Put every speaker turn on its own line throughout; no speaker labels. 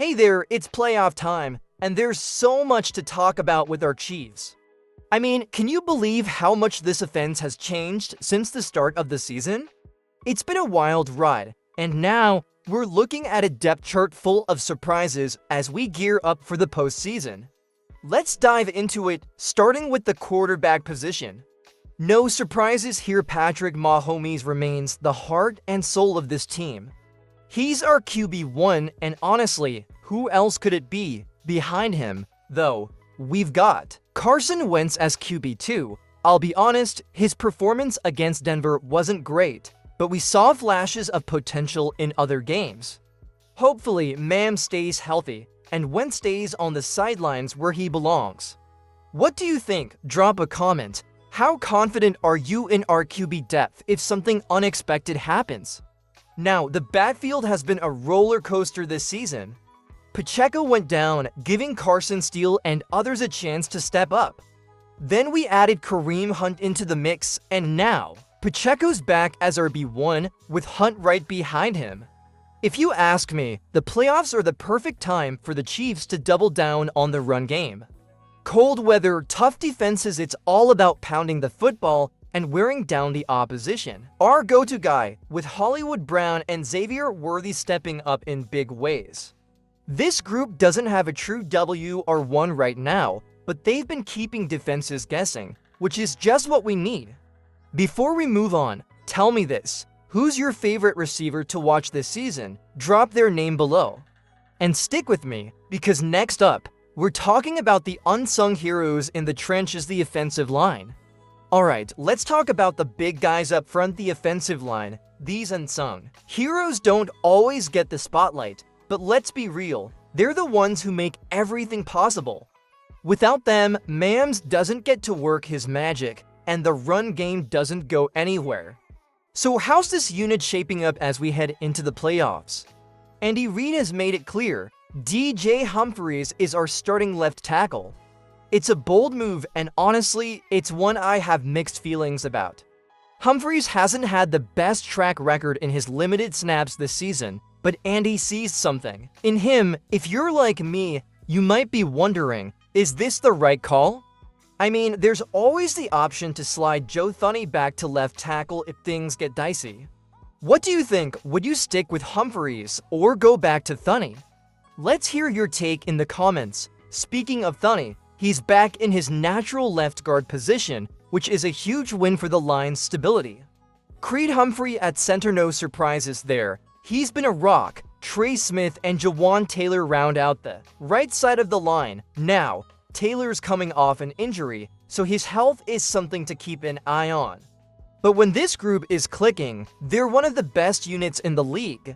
Hey there, it's playoff time, and there's so much to talk about with our Chiefs. I mean, can you believe how much this offense has changed since the start of the season? It's been a wild ride, and now we're looking at a depth chart full of surprises as we gear up for the postseason. Let's dive into it, starting with the quarterback position. No surprises here, Patrick Mahomes remains the heart and soul of this team. He's our QB1, and honestly, who else could it be behind him? Though, we've got Carson Wentz as QB2. I'll be honest, his performance against Denver wasn't great, but we saw flashes of potential in other games. Hopefully, Mam stays healthy, and Wentz stays on the sidelines where he belongs. What do you think? Drop a comment. How confident are you in our QB depth if something unexpected happens? Now, the backfield has been a roller coaster this season. Pacheco went down, giving Carson Steele and others a chance to step up. Then we added Kareem Hunt into the mix, and now Pacheco's back as RB1 with Hunt right behind him. If you ask me, the playoffs are the perfect time for the Chiefs to double down on the run game. Cold weather, tough defenses, it's all about pounding the football and wearing down the opposition. Our go-to guy, with Hollywood Brown and Xavier Worthy stepping up in big ways. This group doesn't have a true W or 1 right now, but they've been keeping defenses guessing, which is just what we need. Before we move on, tell me this. Who's your favorite receiver to watch this season? Drop their name below. And stick with me, because next up, we're talking about the unsung heroes in the trenches, the offensive line. Alright, let's talk about the big guys up front, the offensive line. These unsung heroes don't always get the spotlight, but let's be real, they're the ones who make everything possible. Without them, Mams doesn't get to work his magic, and the run game doesn't go anywhere. So how's this unit shaping up as we head into the playoffs? Andy Reid has made it clear, DJ Humphries is our starting left tackle. It's a bold move, and honestly, it's one I have mixed feelings about. Humphries hasn't had the best track record in his limited snaps this season, but Andy sees something in him. If you're like me, you might be wondering, is this the right call? I mean, there's always the option to slide Joe Thuney back to left tackle if things get dicey. What do you think? Would you stick with Humphries or go back to Thuney? Let's hear your take in the comments. Speaking of Thuney, he's back in his natural left guard position, which is a huge win for the line's stability. Creed Humphrey at center, no surprises there. He's been a rock. Trey Smith and Jawan Taylor round out the right side of the line. Now, Taylor's coming off an injury, so his health is something to keep an eye on. But when this group is clicking, they're one of the best units in the league.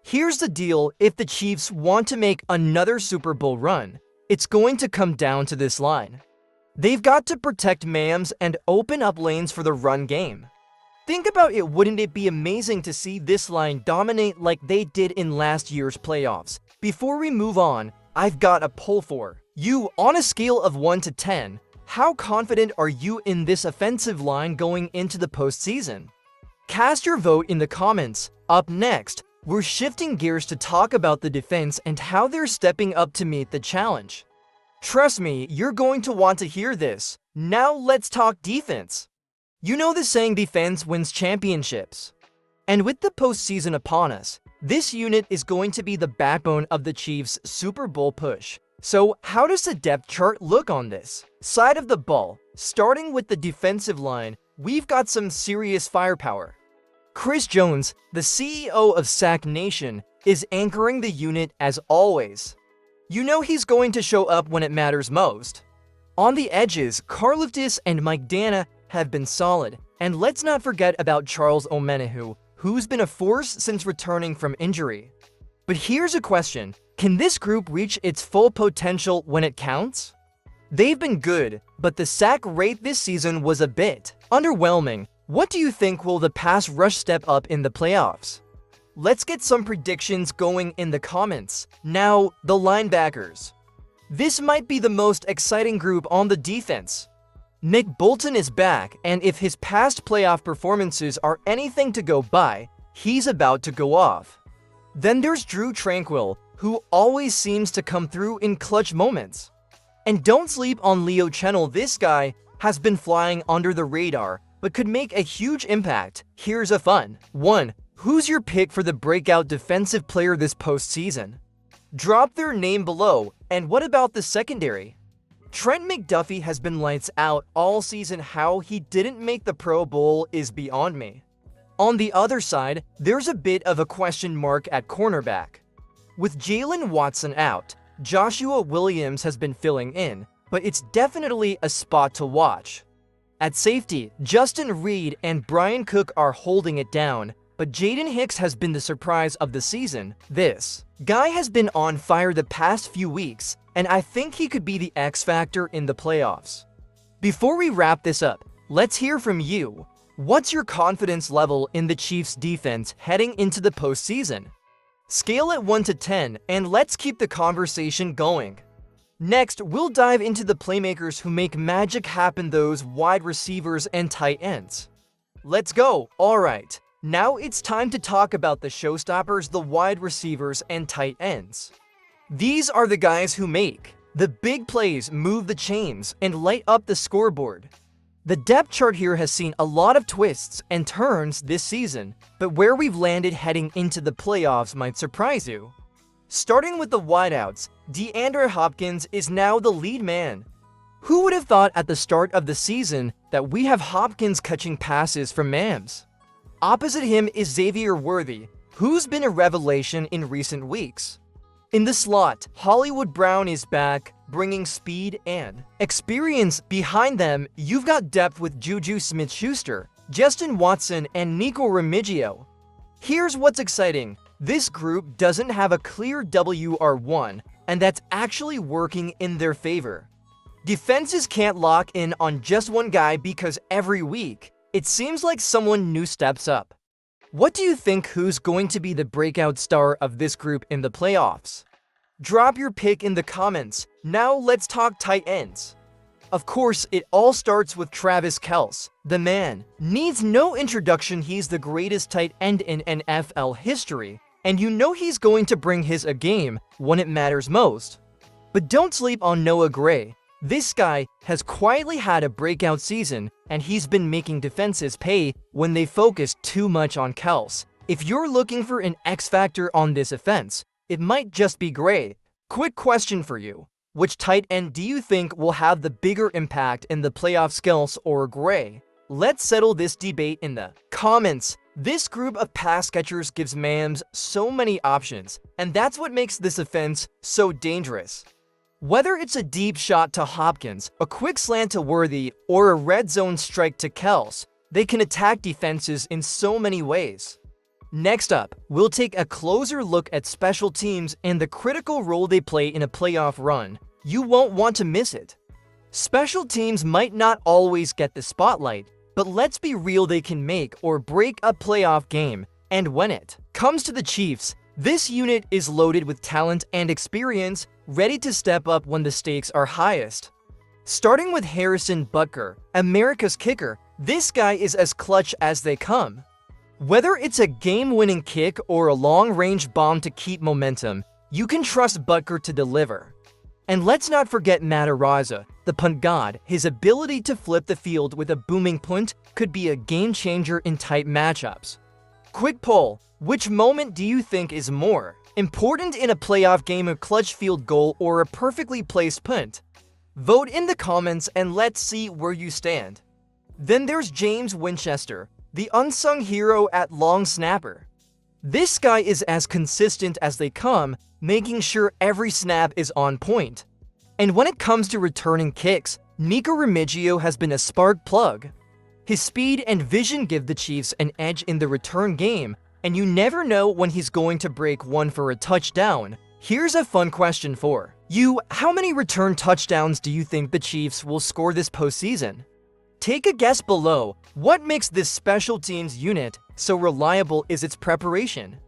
Here's the deal, if the Chiefs want to make another Super Bowl run, it's going to come down to this line. They've got to protect Mams and open up lanes for the run game. Think about it, wouldn't it be amazing to see this line dominate like they did in last year's playoffs? Before we move on, I've got a poll for you. On a scale of 1 to 10, how confident are you in this offensive line going into the postseason? Cast your vote in the comments. Up next, we're shifting gears to talk about the defense and how they're stepping up to meet the challenge. Trust me, you're going to want to hear this. Now let's talk defense. You know the saying, defense wins championships. And with the postseason upon us, this unit is going to be the backbone of the Chiefs' Super Bowl push. So how does the depth chart look on this side of the ball? Starting with the defensive line, we've got some serious firepower. Chris Jones, the CEO of Sack Nation, is anchoring the unit as always. You know he's going to show up when it matters most. On the edges, Karlaftis and Mike Danna have been solid, and let's not forget about Charles Omenihu, who's been a force since returning from injury. But here's a question, can this group reach its full potential when it counts? They've been good, but the sack rate this season was a bit underwhelming. What do you think? Will the pass rush step up in the playoffs? Let's get some predictions going in the comments. Now, the linebackers. This might be the most exciting group on the defense. Nick Bolton is back, and if his past playoff performances are anything to go by, he's about to go off. Then there's Drew Tranquill, who always seems to come through in clutch moments. And don't sleep on Leo Chenal. This guy has been flying under the radar, but could make a huge impact. Here's a fun one. Who's your pick for the breakout defensive player this postseason? Drop their name below. And what about the secondary? Trent McDuffie has been lights out all season. How he didn't make the Pro Bowl is beyond me. On the other side, there's a bit of a question mark at cornerback. With Jalen Watson out, Joshua Williams has been filling in, but it's definitely a spot to watch. At safety, Justin Reed and Brian Cook are holding it down, but Jaden Hicks has been the surprise of the season. This guy has been on fire the past few weeks, and I think he could be the X factor in the playoffs. Before we wrap this up, let's hear from you. What's your confidence level in the Chiefs' defense heading into the postseason? Scale it 1 to 10, and let's keep the conversation going. Next, we'll dive into the playmakers who make magic happen, those wide receivers and tight ends. Let's go! Alright, now it's time to talk about the showstoppers, the wide receivers and tight ends. These are the guys who make the big plays, move the chains, and light up the scoreboard. The depth chart here has seen a lot of twists and turns this season, but where we've landed heading into the playoffs might surprise you. Starting with the wideouts, DeAndre Hopkins is now the lead man. Who would have thought at the start of the season that we have Hopkins catching passes from Mams? Opposite him is Xavier Worthy, who's been a revelation in recent weeks. In the slot, Hollywood Brown is back, bringing speed and experience. Behind them, you've got depth with Juju Smith-Schuster, Justin Watson, and Nico Remigio. Here's what's exciting. This group doesn't have a clear WR1, and that's actually working in their favor. Defenses can't lock in on just one guy because every week, it seems like someone new steps up. What do you think, who's going to be the breakout star of this group in the playoffs? Drop your pick in the comments. Now let's talk tight ends. Of course, it all starts with Travis Kelce. The man needs no introduction. He's the greatest tight end in NFL history, and you know he's going to bring his A game when it matters most. But don't sleep on Noah Gray. This guy has quietly had a breakout season, and he's been making defenses pay when they focus too much on Kelce. If you're looking for an X factor on this offense, it might just be Gray. Quick question for you. Which tight end do you think will have the bigger impact in the playoffs, Kelce or Gray? Let's settle this debate in the comments. This group of pass catchers gives Mams so many options, and that's what makes this offense so dangerous. Whether it's a deep shot to Hopkins, a quick slant to Worthy, or a red zone strike to Kelce, they can attack defenses in so many ways. Next up, we'll take a closer look at special teams and the critical role they play in a playoff run. You won't want to miss it. Special teams might not always get the spotlight, but let's be real, they can make or break a playoff game. And when it comes to the Chiefs, this unit is loaded with talent and experience, ready to step up when the stakes are highest. Starting with Harrison Butker, America's kicker, this guy is as clutch as they come. Whether it's a game-winning kick or a long-range bomb to keep momentum, you can trust Butker to deliver. And let's not forget Matt Araiza, the punt god. His ability to flip the field with a booming punt could be a game-changer in tight matchups. Quick poll, which moment do you think is more important in a playoff game, a clutch field goal or a perfectly placed punt? Vote in the comments and let's see where you stand. Then there's James Winchester, the unsung hero at long snapper. This guy is as consistent as they come, making sure every snap is on point. And when it comes to returning kicks, Nico Remigio has been a spark plug. His speed and vision give the Chiefs an edge in the return game, and you never know when he's going to break one for a touchdown. Here's a fun question for you. How many return touchdowns do you think the Chiefs will score this postseason? Take a guess below. What makes this special teams unit so reliable is its preparation.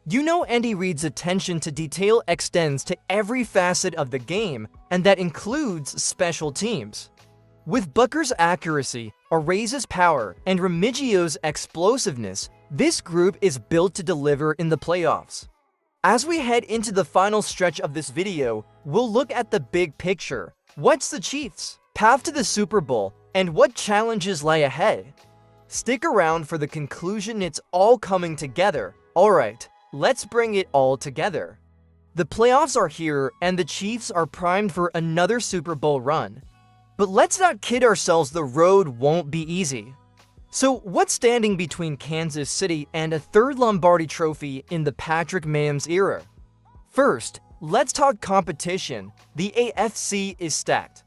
You know Andy Reid's attention to detail extends to every facet of the game, and that includes special teams. With Butker's accuracy, Araiza's power, and Remigio's explosiveness, this group is built to deliver in the playoffs. As we head into the final stretch of this video, we'll look at the big picture. What's the Chiefs' path to the Super Bowl, and what challenges lie ahead? Stick around for the conclusion. It's all coming together. Alright, let's bring it all together. The playoffs are here, and the Chiefs are primed for another Super Bowl run. But let's not kid ourselves, the road won't be easy. So what's standing between Kansas City and a third Lombardi trophy in the Patrick Mahomes era? First, let's talk competition. The AFC is stacked.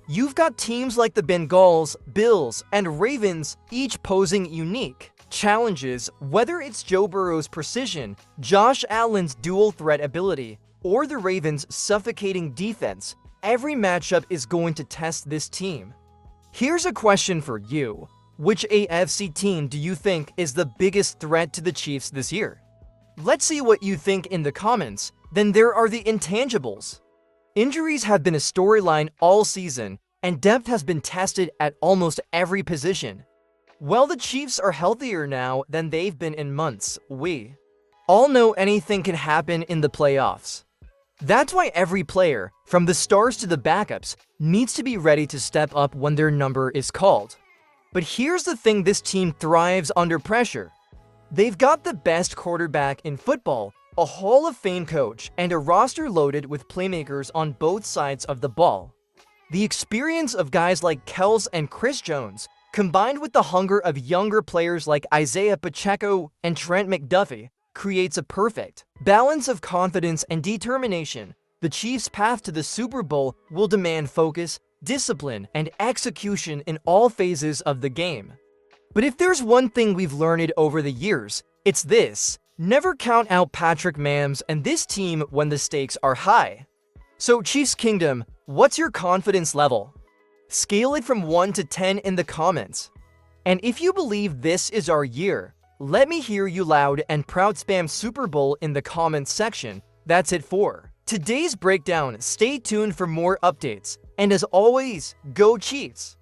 You've got teams like the Bengals, Bills, and Ravens, each posing unique challenges, whether it's Joe Burrow's precision, Josh Allen's dual threat ability, or the Ravens' suffocating defense. Every matchup is going to test this team. Here's a question for you. Which AFC team do you think is the biggest threat to the Chiefs this year? Let's see what you think in the comments. Then there are the intangibles. Injuries have been a storyline all season, and depth has been tested at almost every position. Well, the Chiefs are healthier now than they've been in months. We all know anything can happen in the playoffs. That's why every player, from the stars to the backups, needs to be ready to step up when their number is called. But here's the thing, this team thrives under pressure. They've got the best quarterback in football, a Hall of Fame coach, and a roster loaded with playmakers on both sides of the ball. The experience of guys like Kels and Chris Jones, combined with the hunger of younger players like Isaiah Pacheco and Trent McDuffie, creates a perfect balance of confidence and determination. The Chiefs' path to the Super Bowl will demand focus, discipline, and execution in all phases of the game. But if there's one thing we've learned over the years, it's this: never count out Patrick Mahomes and this team when the stakes are high. So Chiefs Kingdom, what's your confidence level? Scale it from 1 to 10 in the comments. And if you believe this is our year, let me hear you loud and proud. Spam Super Bowl in the comments section. That's it for today's breakdown. Stay tuned for more updates. And as always, go Chiefs!